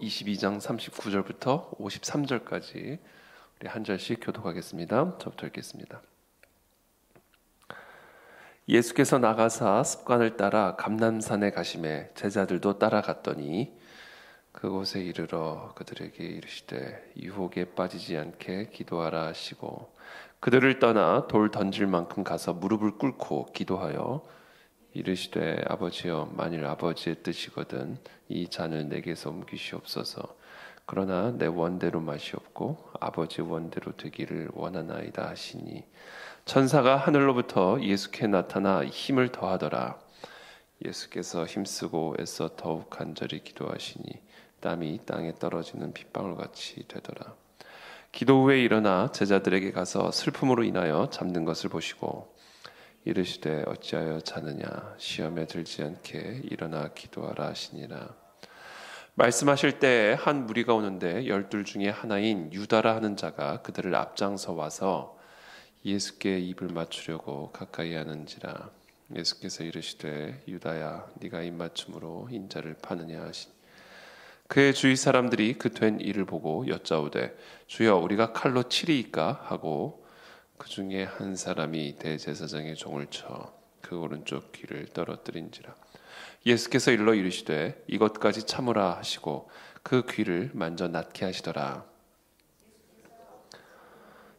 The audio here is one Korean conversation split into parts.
22장 39절부터 53절까지 우리 한 절씩 교독하겠습니다. 저부터 읽겠습니다. 예수께서 나가사 습관을 따라 감람산에 가시매 제자들도 따라갔더니 그곳에 이르러 그들에게 이르시되 유혹에 빠지지 않게 기도하라 하시고 그들을 떠나 돌 던질 만큼 가서 무릎을 꿇고 기도하여 이르시되 아버지여 만일 아버지의 뜻이거든 이 잔을 내게서 옮기시옵소서. 그러나 내 원대로 마시옵고 아버지 원대로 되기를 원하나이다 하시니 천사가 하늘로부터 예수께 나타나 힘을 더하더라. 예수께서 힘쓰고 애써 더욱 간절히 기도하시니 땀이 땅에 떨어지는 빗방울같이 되더라. 기도 후에 일어나 제자들에게 가서 슬픔으로 인하여 잠든 것을 보시고 이르시되 어찌하여 자느냐 시험에 들지 않게 일어나 기도하라 하시니라. 말씀하실 때에 한 무리가 오는데 12 중에 하나인 유다라 하는 자가 그들을 앞장서 와서 예수께 입을 맞추려고 가까이 하는지라. 예수께서 이르시되 유다야 네가 입맞춤으로 인자를 파느냐 하시니 그의 주위 사람들이 그 된 일을 보고 여짜오되 주여 우리가 칼로 치리이까 하고 그 중에 한 사람이 대제사장의 종을 쳐 그 오른쪽 귀를 떨어뜨린지라. 예수께서 일러 이르시되 이것까지 참으라 하시고 그 귀를 만져 낫게 하시더라.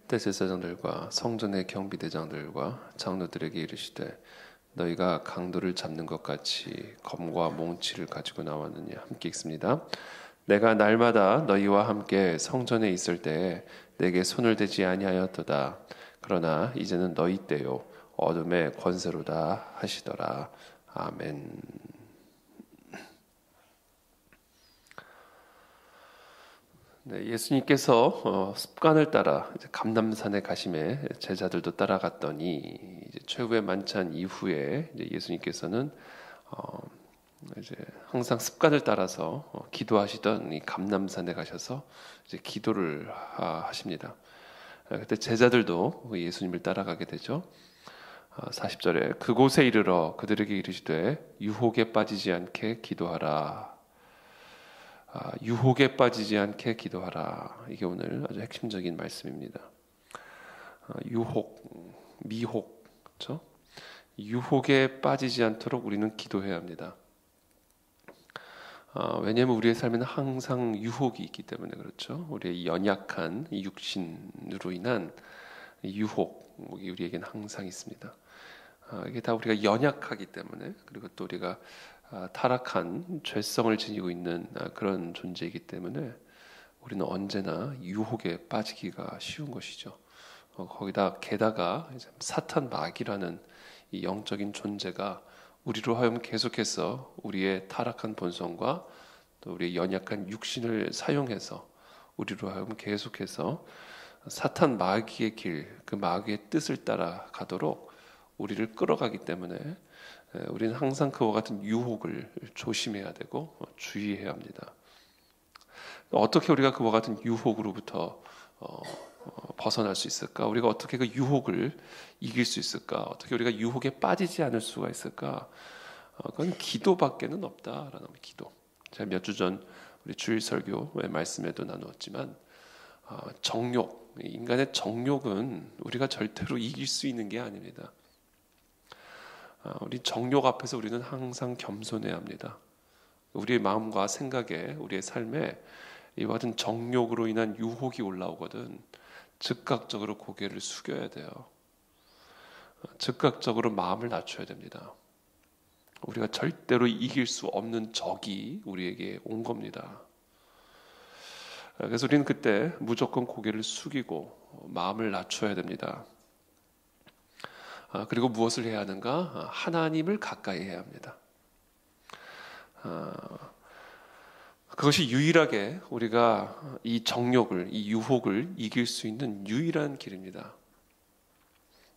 대제사장들과 성전의 경비대장들과 장로들에게 이르시되 너희가 강도를 잡는 것 같이 검과 몽치를 가지고 나왔느냐. 함께 읽습니다. 내가 날마다 너희와 함께 성전에 있을 때에 내게 손을 대지 아니하였도다. 그러나 이제는 너희 때요 어둠의 권세로다 하시더라. 아멘. 네, 예수님께서 습관을 따라 이제 감람산에 가심에 제자들도 따라갔더니 이제 최후의 만찬 이후에 이제 예수님께서는 이제 항상 습관을 따라서 기도하시던 이 감람산에 가셔서 이제 기도를 하십니다. 그때 제자들도 예수님을 따라가게 되죠. 40절에 그곳에 이르러 그들에게 이르시되 유혹에 빠지지 않게 기도하라. 유혹에 빠지지 않게 기도하라. 이게 오늘 아주 핵심적인 말씀입니다. 유혹, 미혹, 그렇죠? 유혹에 빠지지 않도록 우리는 기도해야 합니다. 왜냐하면 우리의 삶에는 항상 유혹이 있기 때문에 그렇죠. 우리의 연약한 육신으로 인한 유혹이 우리에게는 항상 있습니다. 이게 다 우리가 연약하기 때문에 그리고 또 우리가 타락한 죄성을 지니고 있는 그런 존재이기 때문에 우리는 언제나 유혹에 빠지기가 쉬운 것이죠. 거기다 게다가 사탄 마귀라는 이 영적인 존재가 우리로 하여금 계속해서 우리의 타락한 본성과 또 우리의 연약한 육신을 사용해서 우리로 하여금 계속해서 사탄 마귀의 길, 그 마귀의 뜻을 따라 가도록 우리를 끌어가기 때문에 우리는 항상 그와 같은 유혹을 조심해야 되고 주의해야 합니다. 어떻게 우리가 그와 같은 유혹으로부터 벗어날 수 있을까? 우리가 어떻게 그 유혹을 이길 수 있을까? 어떻게 우리가 유혹에 빠지지 않을 수가 있을까? 그건 기도밖에는 없다라는 기도. 제가 몇 주 전 우리 주일 설교의 말씀에도 나누었지만 정욕, 인간의 정욕은 우리가 절대로 이길 수 있는 게 아닙니다. 우리 정욕 앞에서 우리는 항상 겸손해야 합니다. 우리의 마음과 생각에 우리의 삶에 이와 같은 정욕으로 인한 유혹이 올라오거든 즉각적으로 고개를 숙여야 돼요. 즉각적으로 마음을 낮춰야 됩니다. 우리가 절대로 이길 수 없는 적이 우리에게 온 겁니다. 그래서 우리는 그때 무조건 고개를 숙이고 마음을 낮춰야 됩니다. 그리고 무엇을 해야 하는가? 하나님을 가까이 해야 합니다. 그것이 유일하게 우리가 이 정욕을, 이 유혹을 이길 수 있는 유일한 길입니다.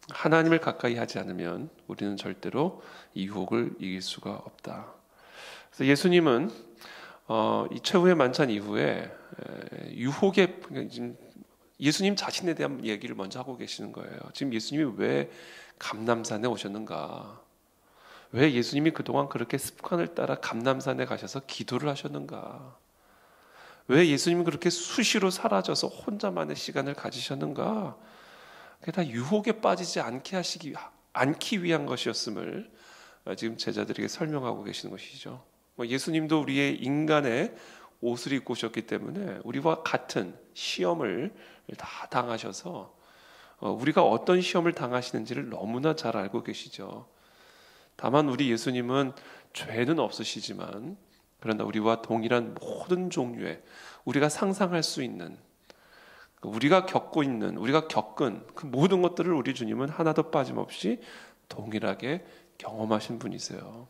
하나님을 가까이 하지 않으면 우리는 절대로 이 유혹을 이길 수가 없다. 그래서 예수님은 이 최후의 만찬 이후에 유혹에 지금 예수님 자신에 대한 얘기를 먼저 하고 계시는 거예요. 지금 예수님이 왜 감람산에 오셨는가? 왜 예수님이 그동안 그렇게 습관을 따라 감람산에 가셔서 기도를 하셨는가? 왜 예수님은 그렇게 수시로 사라져서 혼자만의 시간을 가지셨는가? 그게 다 유혹에 빠지지 않기 위한 것이었음을 지금 제자들에게 설명하고 계시는 것이죠. 예수님도 우리의 인간의 옷을 입고 오셨기 때문에 우리와 같은 시험을 다 당하셔서 우리가 어떤 시험을 당하시는지를 너무나 잘 알고 계시죠. 다만 우리 예수님은 죄는 없으시지만 그러나 우리와 동일한 모든 종류의 우리가 상상할 수 있는 우리가 겪은 그 모든 것들을 우리 주님은 하나도 빠짐없이 동일하게 경험하신 분이세요.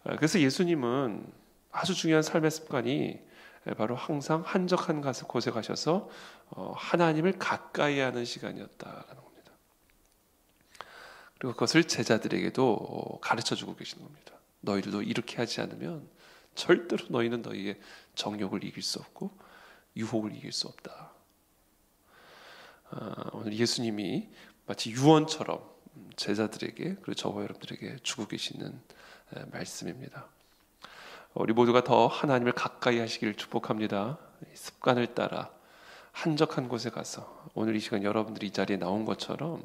그래서 예수님은 아주 중요한 삶의 습관이 바로 항상 한적한 곳에 가셔서 하나님을 가까이 하는 시간이었다라는 겁니다. 그리고 그것을 제자들에게도 가르쳐주고 계시는 겁니다. 너희들도 이렇게 하지 않으면 절대로 너희는 너희의 정욕을 이길 수 없고 유혹을 이길 수 없다. 오늘 예수님이 마치 유언처럼 제자들에게 그리고 저와 여러분들에게 주고 계시는 말씀입니다. 우리 모두가 더 하나님을 가까이 하시기를 축복합니다. 습관을 따라 한적한 곳에 가서 오늘 이 시간 여러분들이 이 자리에 나온 것처럼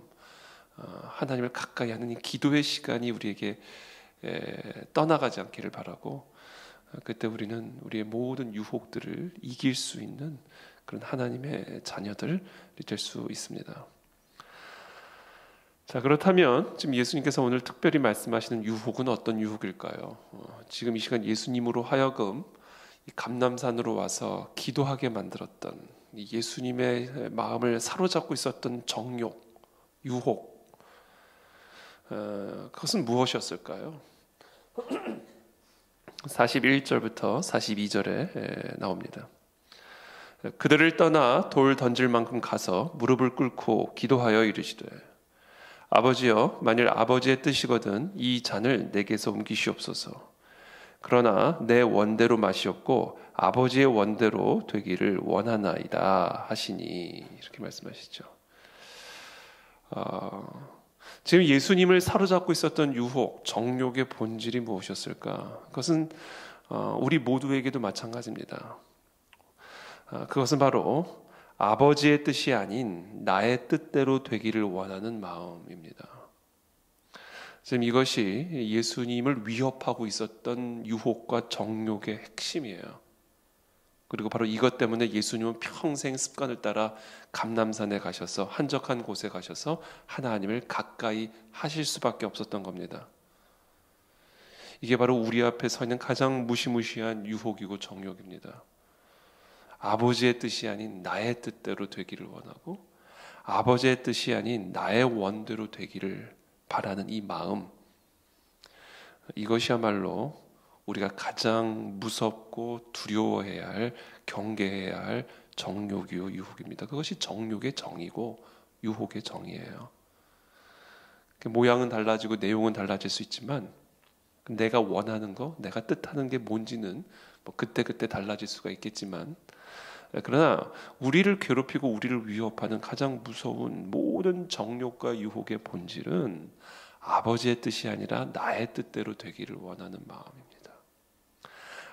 하나님을 가까이 하는 이 기도의 시간이 우리에게 떠나가지 않기를 바라고 그때 우리는 우리의 모든 유혹들을 이길 수 있는 그런 하나님의 자녀들이 될 수 있습니다. 자, 그렇다면 지금 예수님께서 오늘 특별히 말씀하시는 유혹은 어떤 유혹일까요? 지금 이 시간 예수님으로 하여금 이 감람산으로 와서 기도하게 만들었던 이 예수님의 마음을 사로잡고 있었던 정욕, 유혹, 그것은 무엇이었을까요? 41절부터 42절에 나옵니다. 그들을 떠나 돌 던질 만큼 가서 무릎을 꿇고 기도하여 이르시되 아버지여, 만일 아버지의 뜻이거든 이 잔을 내게서 옮기시옵소서. 그러나 내 원대로 마시옵고 아버지의 원대로 되기를 원하나이다 하시니, 이렇게 말씀하시죠. 지금 예수님을 사로잡고 있었던 유혹, 정욕의 본질이 무엇이었을까? 그것은 우리 모두에게도 마찬가지입니다. 그것은 바로 아버지의 뜻이 아닌 나의 뜻대로 되기를 원하는 마음입니다. 지금 이것이 예수님을 위협하고 있었던 유혹과 정욕의 핵심이에요. 그리고 바로 이것 때문에 예수님은 평생 습관을 따라 감람산에 가셔서 한적한 곳에 가셔서 하나님을 가까이 하실 수밖에 없었던 겁니다. 이게 바로 우리 앞에 서 있는 가장 무시무시한 유혹이고 정욕입니다. 아버지의 뜻이 아닌 나의 뜻대로 되기를 원하고 아버지의 뜻이 아닌 나의 원대로 되기를 바라는 이 마음, 이것이야말로 우리가 가장 무섭고 두려워해야 할, 경계해야 할 정욕이요 유혹입니다. 그것이 정욕의 정이고 유혹의 정이에요. 모양은 달라지고 내용은 달라질 수 있지만 내가 원하는 거, 내가 뜻하는 게 뭔지는 그때그때 달라질 수가 있겠지만, 그러나 우리를 괴롭히고 우리를 위협하는 가장 무서운 모든 정욕과 유혹의 본질은 아버지의 뜻이 아니라 나의 뜻대로 되기를 원하는 마음입니다.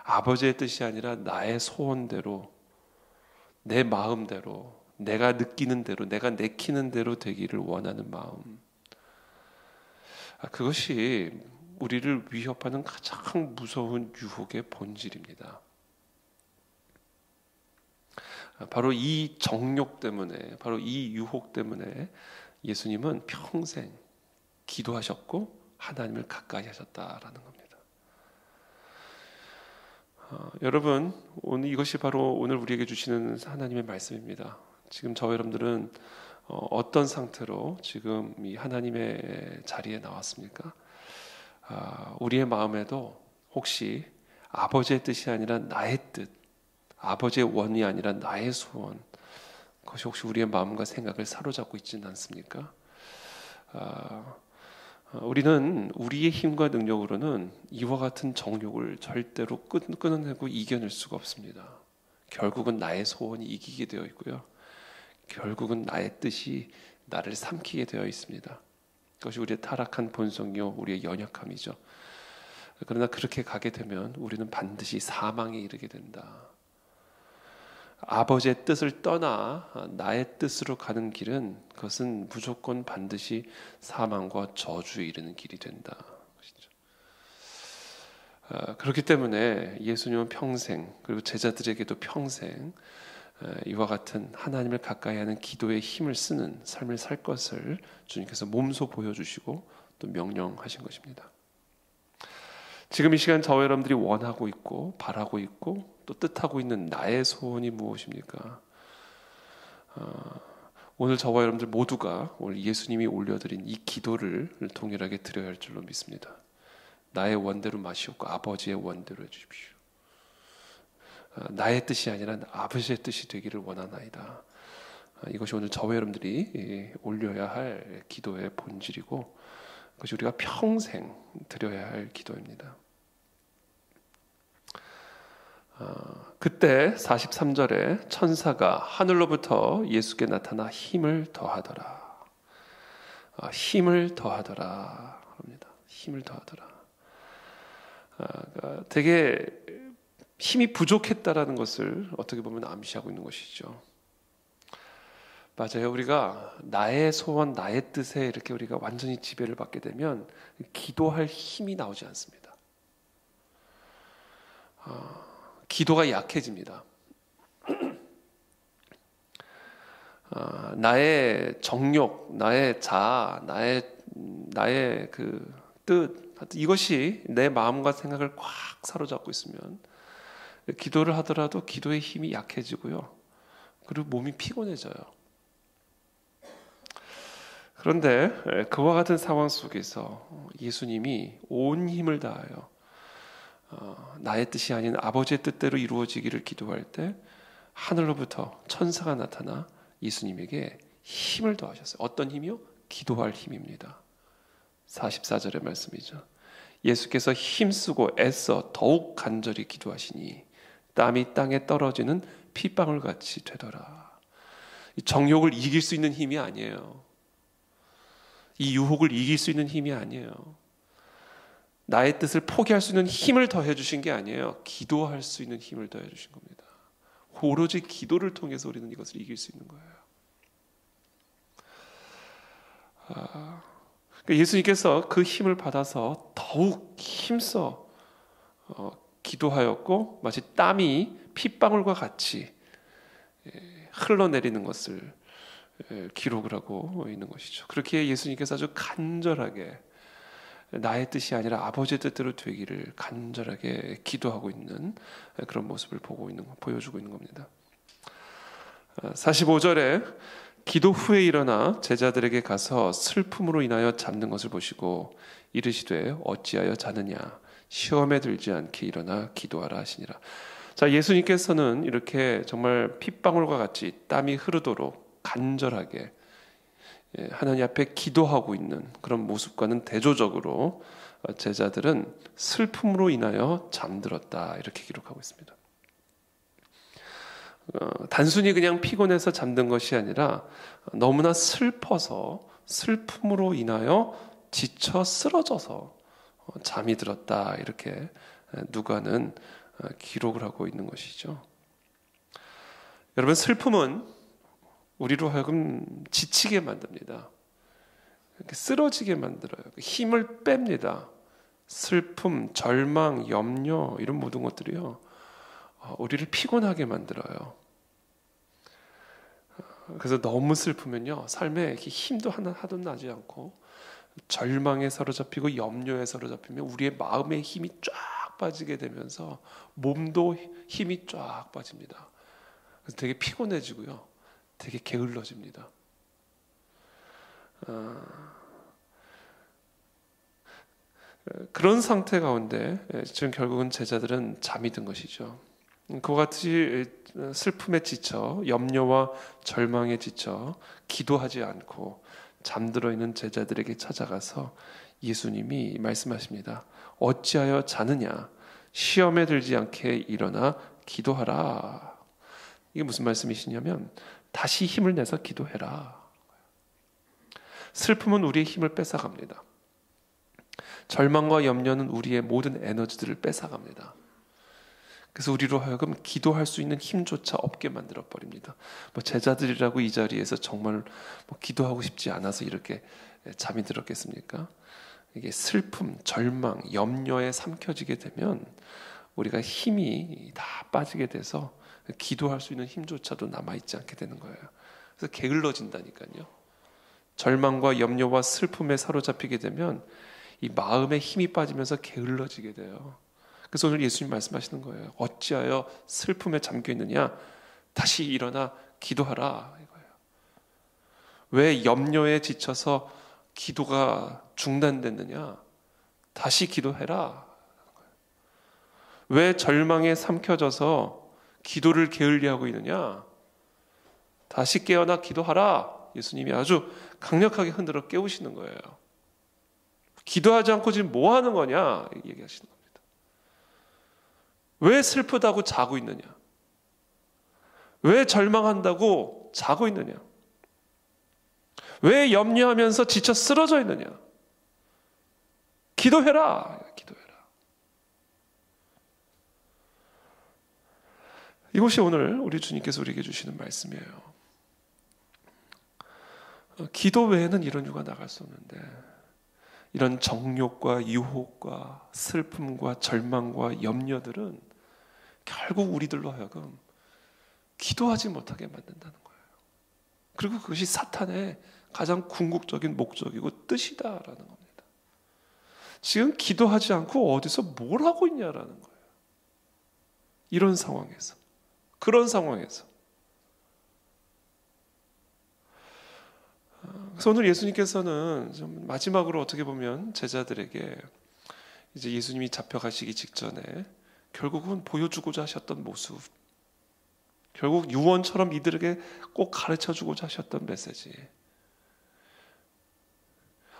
아버지의 뜻이 아니라 나의 소원대로, 내 마음대로, 내가 느끼는 대로, 내가 내키는 대로 되기를 원하는 마음. 그것이 우리를 위협하는 가장 무서운 유혹의 본질입니다. 바로 이 정욕 때문에, 바로 이 유혹 때문에 예수님은 평생 기도하셨고 하나님을 가까이 하셨다라는 겁니다. 여러분, 오늘 이것이 바로 오늘 우리에게 주시는 하나님의 말씀입니다. 지금 저와 여러분들은 어떤 상태로 지금 이 하나님의 자리에 나왔습니까? 우리의 마음에도 혹시 아버지의 뜻이 아니라 나의 뜻, 아버지의 원이 아니라 나의 소원, 그것이 혹시 우리의 마음과 생각을 사로잡고 있지는 않습니까? 우리는 우리의 힘과 능력으로는 이와 같은 정욕을 절대로 끊어내고 이겨낼 수가 없습니다. 결국은 나의 소원이 이기게 되어 있고요. 결국은 나의 뜻이 나를 삼키게 되어 있습니다. 그것이 우리의 타락한 본성이요, 우리의 연약함이죠. 그러나 그렇게 가게 되면 우리는 반드시 사망에 이르게 된다. 아버지의 뜻을 떠나 나의 뜻으로 가는 길은 그것은 무조건 반드시 사망과 저주에 이르는 길이 된다. 그렇기 때문에 예수님은 평생, 그리고 제자들에게도 평생 이와 같은 하나님을 가까이 하는 기도의 힘을 쓰는 삶을 살 것을 주님께서 몸소 보여주시고 또 명령하신 것입니다. 지금 이 시간 저와 여러분들이 원하고 있고 바라고 있고 또 뜻하고 있는 나의 소원이 무엇입니까? 오늘 저와 여러분들 모두가 오늘 예수님이 올려드린 이 기도를 동일하게 드려야 할 줄로 믿습니다. 나의 원대로 마시옵고 아버지의 원대로 해주십시오. 나의 뜻이 아니라 아버지의 뜻이 되기를 원하나이다. 이것이 오늘 저와 여러분들이 올려야 할 기도의 본질이고 그것이 우리가 평생 드려야 할 기도입니다. 그때 43절에 천사가 하늘로부터 예수께 나타나 힘을 더하더라. 힘을 더하더라 합니다. 힘을 더하더라. 되게 힘이 부족했다라는 것을 어떻게 보면 암시하고 있는 것이죠. 맞아요. 우리가 나의 소원, 나의 뜻에 이렇게 우리가 완전히 지배를 받게 되면 기도할 힘이 나오지 않습니다. 기도가 약해집니다. 나의 정욕, 나의 자아, 나의 그 뜻, 이것이 내 마음과 생각을 꽉 사로잡고 있으면 기도를 하더라도 기도의 힘이 약해지고요. 그리고 몸이 피곤해져요. 그런데 그와 같은 상황 속에서 예수님이 온 힘을 다하여 나의 뜻이 아닌 아버지의 뜻대로 이루어지기를 기도할 때 하늘로부터 천사가 나타나 예수님에게 힘을 더하셨어요. 어떤 힘이요? 기도할 힘입니다. 44절의 말씀이죠. 예수께서 힘쓰고 애써 더욱 간절히 기도하시니 땀이 땅에 떨어지는 핏방울 같이 되더라. 이 정욕을 이길 수 있는 힘이 아니에요. 이 유혹을 이길 수 있는 힘이 아니에요. 나의 뜻을 포기할 수 있는 힘을 더해 주신 게 아니에요. 기도할 수 있는 힘을 더해 주신 겁니다. 오로지 기도를 통해서 우리는 이것을 이길 수 있는 거예요. 예수님께서 그 힘을 받아서 더욱 힘써 기도하였고 마치 땀이 핏방울과 같이 흘러내리는 것을 기록을 하고 있는 것이죠. 그렇게 예수님께서 아주 간절하게 나의 뜻이 아니라 아버지의 뜻대로 되기를 간절하게 기도하고 있는 그런 모습을 보여주고 있는 겁니다. 45절에 기도 후에 일어나 제자들에게 가서 슬픔으로 인하여 잠든 것을 보시고 이르시되 어찌하여 자느냐 시험에 들지 않게 일어나 기도하라 하시니라. 자, 예수님께서는 이렇게 정말 핏방울과 같이 땀이 흐르도록 간절하게 하나님 앞에 기도하고 있는 그런 모습과는 대조적으로 제자들은 슬픔으로 인하여 잠들었다 이렇게 기록하고 있습니다. 단순히 그냥 피곤해서 잠든 것이 아니라 너무나 슬퍼서 슬픔으로 인하여 지쳐 쓰러져서 잠이 들었다 이렇게 누가는 기록을 하고 있는 것이죠. 여러분, 슬픔은 우리로 하여금 지치게 만듭니다. 쓰러지게 만들어요. 힘을 뺍니다. 슬픔, 절망, 염려 이런 모든 것들이요 우리를 피곤하게 만들어요. 그래서 너무 슬프면요 삶에 힘도 하나도 나지 않고 절망에 사로잡히고 염려에 사로잡히면 우리의 마음의 힘이 쫙 빠지게 되면서 몸도 힘이 쫙 빠집니다. 그래서 되게 피곤해지고요 되게 게을러집니다. 그런 상태 가운데 지금 결국은 제자들은 잠이 든 것이죠. 그와 같이 슬픔에 지쳐 염려와 절망에 지쳐 기도하지 않고 잠들어 있는 제자들에게 찾아가서 예수님이 말씀하십니다. 어찌하여 자느냐 시험에 들지 않게 일어나 기도하라. 이게 무슨 말씀이시냐면 다시 힘을 내서 기도해라. 슬픔은 우리의 힘을 뺏어갑니다. 절망과 염려는 우리의 모든 에너지들을 뺏어갑니다. 그래서 우리로 하여금 기도할 수 있는 힘조차 없게 만들어 버립니다. 제자들이라고 이 자리에서 정말 기도하고 싶지 않아서 이렇게 잠이 들었겠습니까? 이게 슬픔, 절망, 염려에 삼켜지게 되면 우리가 힘이 다 빠지게 돼서 기도할 수 있는 힘조차도 남아있지 않게 되는 거예요. 그래서 게을러진다니까요. 절망과 염려와 슬픔에 사로잡히게 되면 이 마음에 힘이 빠지면서 게을러지게 돼요. 그래서 오늘 예수님 말씀하시는 거예요. 어찌하여 슬픔에 잠겨 있느냐? 다시 일어나 기도하라 이거예요. 왜 염려에 지쳐서 기도가 중단됐느냐? 다시 기도해라. 왜 절망에 삼켜져서 기도를 게을리하고 있느냐? 다시 깨어나 기도하라. 예수님이 아주 강력하게 흔들어 깨우시는 거예요. 기도하지 않고 지금 뭐 하는 거냐? 얘기하시는 겁니다. 왜 슬프다고 자고 있느냐? 왜 절망한다고 자고 있느냐? 왜 염려하면서 지쳐 쓰러져 있느냐? 기도해라. 기도해라. 이것이 오늘 우리 주님께서 우리에게 주시는 말씀이에요. 기도 외에는 이런 이유가 나갈 수 없는데 이런 정욕과 유혹과 슬픔과 절망과 염려들은 결국 우리들로 하여금 기도하지 못하게 만든다는 거예요. 그리고 그것이 사탄의 가장 궁극적인 목적이고 뜻이다라는 겁니다. 지금 기도하지 않고 어디서 뭘 하고 있냐라는 거예요. 이런 상황에서, 그런 상황에서. 그래서 오늘 예수님께서는 좀 마지막으로 어떻게 보면 제자들에게 이제 예수님이 잡혀가시기 직전에 결국은 보여주고자 하셨던 모습, 결국 유언처럼 이들에게 꼭 가르쳐주고자 하셨던 메시지,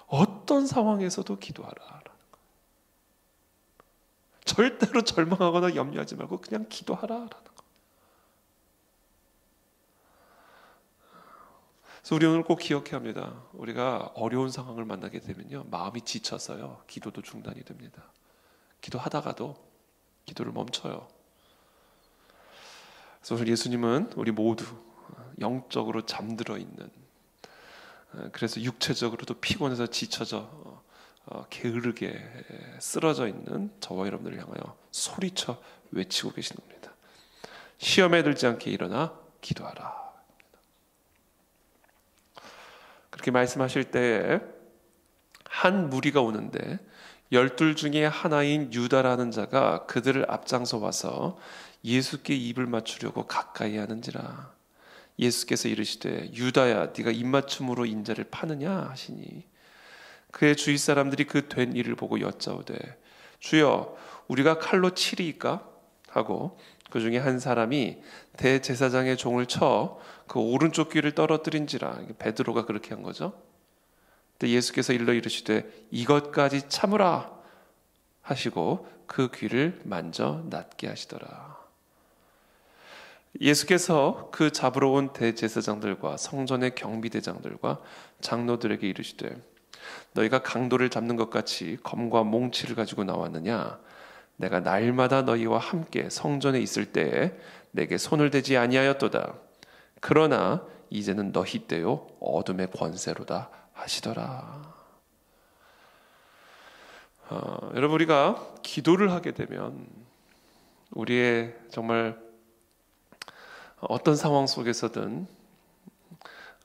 어떤 상황에서도 기도하라. 절대로 절망하거나 염려하지 말고 그냥 기도하라라는 거. 그래서 우리 오늘 꼭 기억해야 합니다. 우리가 어려운 상황을 만나게 되면요, 마음이 지쳐서요, 기도도 중단이 됩니다. 기도하다가도 기도를 멈춰요. 그래서 오늘 예수님은 우리 모두 영적으로 잠들어 있는, 그래서 육체적으로도 피곤해서 지쳐져 게으르게 쓰러져 있는 저와 여러분들을 향하여 소리쳐 외치고 계시는 겁니다. 시험에 들지 않게 일어나 기도하라. 그렇게 말씀하실 때에 한 무리가 오는데 12 중에 하나인 유다라는 자가 그들을 앞장서 와서 예수께 입을 맞추려고 가까이 하는지라. 예수께서 이르시되 유다야 네가 입맞춤으로 인자를 파느냐 하시니 그의 주위 사람들이 그 된 일을 보고 여짜오되 주여 우리가 칼로 치리이까 하고 그 중에 한 사람이 대제사장의 종을 쳐 그 오른쪽 귀를 떨어뜨린지라. 베드로가 그렇게 한 거죠. 근데 예수께서 일러 이르시되 이것까지 참으라 하시고 그 귀를 만져 낫게 하시더라. 예수께서 그 잡으러 온 대제사장들과 성전의 경비대장들과 장로들에게 이르시되 너희가 강도를 잡는 것 같이 검과 몽치를 가지고 나왔느냐? 내가 날마다 너희와 함께 성전에 있을 때에 내게 손을 대지 아니하였도다. 그러나 이제는 너희 때요 어둠의 권세로다 하시더라. 여러분, 우리가 기도를 하게 되면 우리의 정말 어떤 상황 속에서든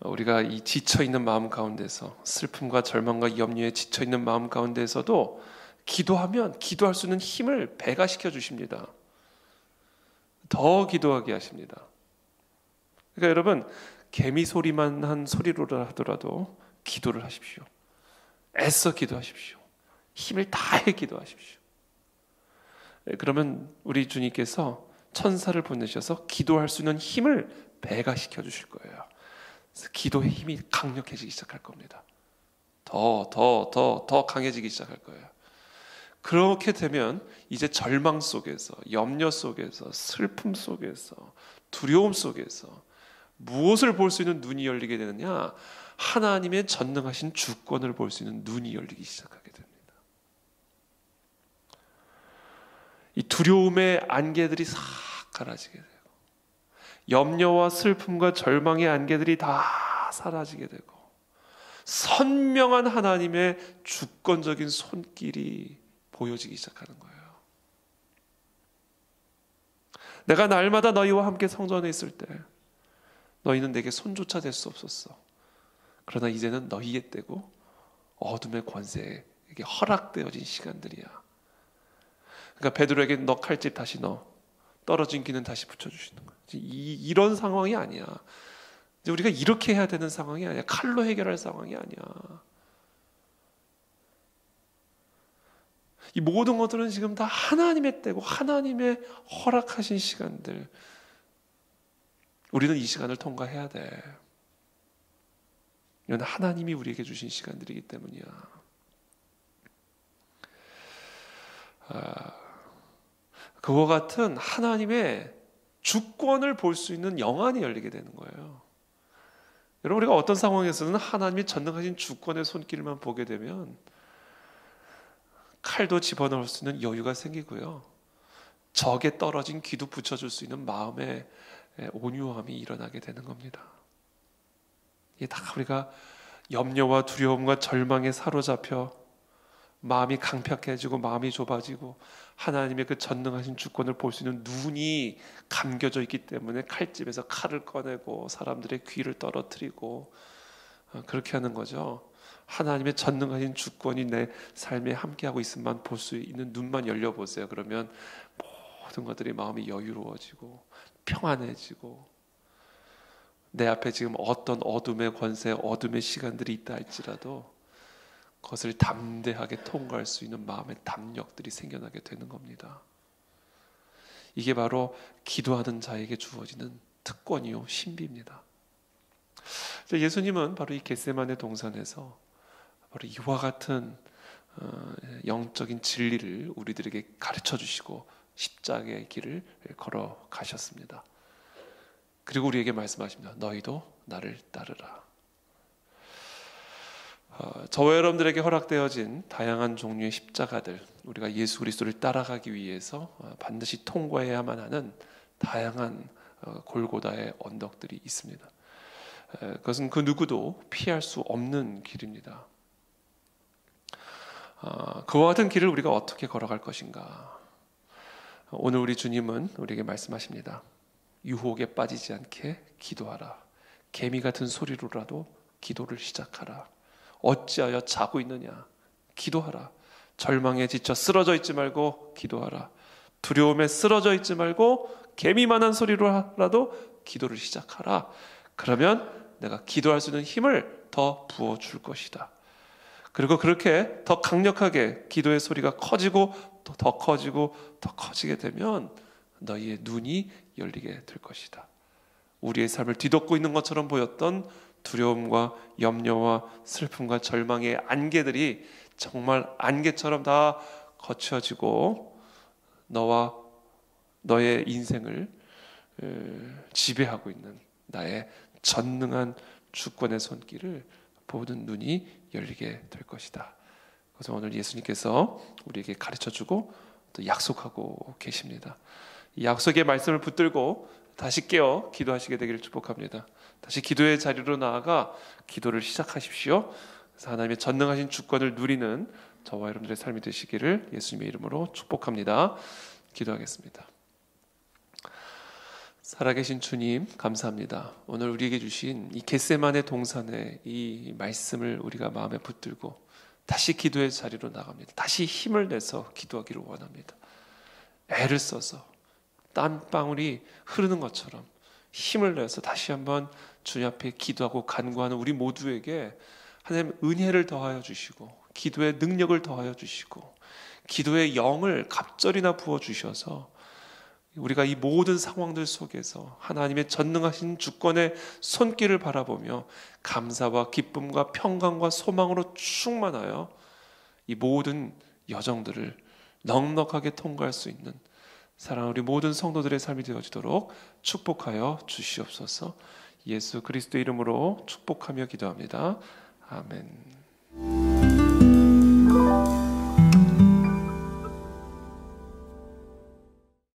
우리가 이 지쳐있는 마음 가운데서, 슬픔과 절망과 염려에 지쳐있는 마음 가운데서도 기도하면 기도할 수 있는 힘을 배가시켜 주십니다. 더 기도하게 하십니다. 그러니까 여러분, 개미 소리만 한 소리로 하더라도 기도를 하십시오. 애써 기도하십시오. 힘을 다해 기도하십시오. 그러면 우리 주님께서 천사를 보내셔서 기도할 수 있는 힘을 배가시켜 주실 거예요. 그래서 기도의 힘이 강력해지기 시작할 겁니다. 더 강해지기 시작할 거예요. 그렇게 되면 이제 절망 속에서, 염려 속에서, 슬픔 속에서, 두려움 속에서 무엇을 볼 수 있는 눈이 열리게 되느냐? 하나님의 전능하신 주권을 볼 수 있는 눈이 열리기 시작하게 됩니다. 이 두려움의 안개들이 싹 가라지게 되고, 염려와 슬픔과 절망의 안개들이 다 사라지게 되고, 선명한 하나님의 주권적인 손길이 보여지기 시작하는 거예요. 내가 날마다 너희와 함께 성전에 있을 때 너희는 내게 손조차 댈 수 없었어. 그러나 이제는 너희의 때고 어둠의 권세에게 허락되어진 시간들이야. 그러니까 베드로에게 너 칼집 다시 넣어, 떨어진 귀는 다시 붙여주시는 거야. 이런 상황이 아니야. 이제 우리가 이렇게 해야 되는 상황이 아니야. 칼로 해결할 상황이 아니야. 이 모든 것들은 지금 다 하나님의 때고 하나님의 허락하신 시간들. 우리는 이 시간을 통과해야 돼. 이건 하나님이 우리에게 주신 시간들이기 때문이야. 그와 같은 하나님의 주권을 볼 수 있는 영안이 열리게 되는 거예요. 여러분, 우리가 어떤 상황에서는 하나님이 전능하신 주권의 손길만 보게 되면 칼도 집어넣을 수 있는 여유가 생기고요, 적에 떨어진 귀도 붙여줄 수 있는 마음의 온유함이 일어나게 되는 겁니다. 이게 다 우리가 염려와 두려움과 절망에 사로잡혀 마음이 강팍해지고 마음이 좁아지고 하나님의 그 전능하신 주권을 볼 수 있는 눈이 감겨져 있기 때문에 칼집에서 칼을 꺼내고 사람들의 귀를 떨어뜨리고 그렇게 하는 거죠. 하나님의 전능하신 주권이 내 삶에 함께하고 있음만 볼 수 있는 눈만 열려보세요. 그러면 모든 것들이 마음이 여유로워지고 평안해지고, 내 앞에 지금 어떤 어둠의 권세, 어둠의 시간들이 있다 할지라도 그것을 담대하게 통과할 수 있는 마음의 담력들이 생겨나게 되는 겁니다. 이게 바로 기도하는 자에게 주어지는 특권이요 신비입니다. 예수님은 바로 이 겟세마네 동산에서 바로 이와 같은 영적인 진리를 우리들에게 가르쳐 주시고 십자가의 길을 걸어 가셨습니다. 그리고 우리에게 말씀하십니다. 너희도 나를 따르라. 저와 여러분들에게 허락되어진 다양한 종류의 십자가들, 우리가 예수 그리스도를 따라가기 위해서 반드시 통과해야만 하는 다양한 골고다의 언덕들이 있습니다. 그것은 그 누구도 피할 수 없는 길입니다. 그와 같은 길을 우리가 어떻게 걸어갈 것인가? 오늘 우리 주님은 우리에게 말씀하십니다. 유혹에 빠지지 않게 기도하라. 개미 같은 소리로라도 기도를 시작하라. 어찌하여 자고 있느냐? 기도하라. 절망에 지쳐 쓰러져 있지 말고 기도하라. 두려움에 쓰러져 있지 말고 개미만한 소리로라도 기도를 시작하라. 그러면 내가 기도할 수 있는 힘을 더 부어줄 것이다. 그리고 그렇게 더 강력하게 기도의 소리가 커지고 더 커지고 더 커지게 되면 너희의 눈이 열리게 될 것이다. 우리의 삶을 뒤덮고 있는 것처럼 보였던 두려움과 염려와 슬픔과 절망의 안개들이 정말 안개처럼 다 거쳐지고 너와 너의 인생을 지배하고 있는 나의 전능한 주권의 손길을 보는 눈이 열리게 될 것이다. 그래서 오늘 예수님께서 우리에게 가르쳐주고 또 약속하고 계십니다. 이 약속의 말씀을 붙들고 다시 깨어 기도하시게 되기를 축복합니다. 다시 기도의 자리로 나아가 기도를 시작하십시오. 그래서 하나님의 전능하신 주권을 누리는 저와 여러분들의 삶이 되시기를 예수님의 이름으로 축복합니다. 기도하겠습니다. 살아계신 주님, 감사합니다. 오늘 우리에게 주신 이 겟세마네 동산의 이 말씀을 우리가 마음에 붙들고 다시 기도의 자리로 나갑니다. 다시 힘을 내서 기도하기를 원합니다. 애를 써서 땀방울이 흐르는 것처럼 힘을 내서 다시 한번 주님 앞에 기도하고 간구하는 우리 모두에게 하나님 은혜를 더하여 주시고 기도의 능력을 더하여 주시고 기도의 영을 갑절이나 부어주셔서 우리가 이 모든 상황들 속에서 하나님의 전능하신 주권의 손길을 바라보며 감사와 기쁨과 평강과 소망으로 충만하여 이 모든 여정들을 넉넉하게 통과할 수 있는 사랑하는 우리 모든 성도들의 삶이 되어지도록 축복하여 주시옵소서. 예수 그리스도의 이름으로 축복하며 기도합니다. 아멘.